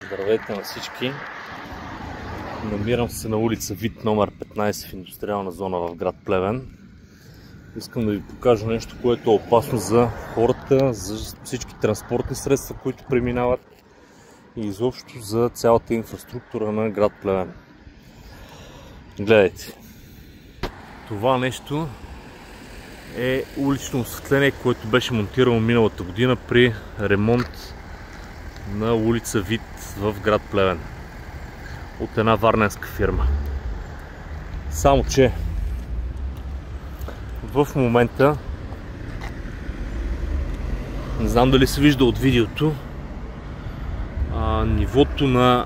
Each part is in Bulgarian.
Здравейте на всички! Намирам се на улица Вит номер 15 в индустриална зона в град Плевен. Искам да ви покажа нещо, което е опасно за хората, за всички транспортни средства, които преминават и изобщо за цялата инфраструктура на град Плевен. Гледайте! Това нещо е улично осветление, което беше монтирано миналата година при ремонт на улица Вит в град Плевен от една варненска фирма. Само че в момента, не знам дали се вижда от видеото, нивото на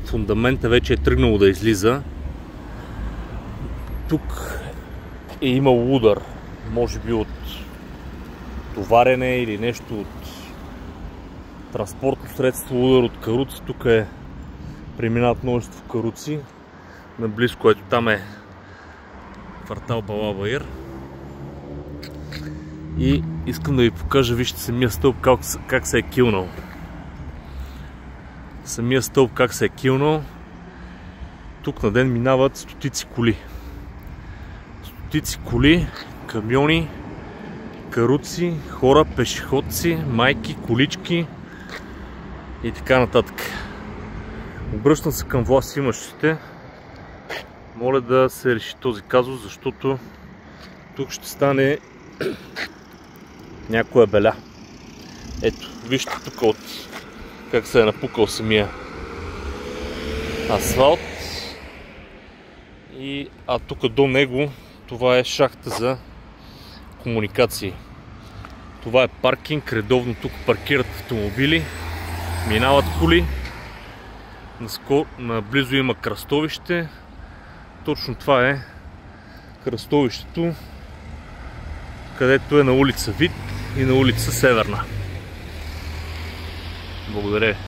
фундамента вече е тръгнало да излиза. Тук е имал удар, може би от товарене или нещо от транспортно средство, удар от каруци. Тук преминават множество каруци. Наблизо, което там е квартал Балабаир. И искам да ви покажа, вижте самия стълб как се е килнал. Самия стълб как се е килнал. Тук на ден минават стотици коли. Стотици коли, камиони, каруци, хора, пешеходци, майки, колички и така нататък. Обръщам се към властимащите. Моля да се реши този казус, защото тук ще стане някоя беля. Ето, вижте тук как се е напукал самия асфалт. А тук до него това е шахта за комуникации. Това е паркинг, редовно тук паркират автомобили, минават коли. Наблизо има кръстовище. Точно това е кръстовището, където е на улица Вит и на улица Северна. Благодаря.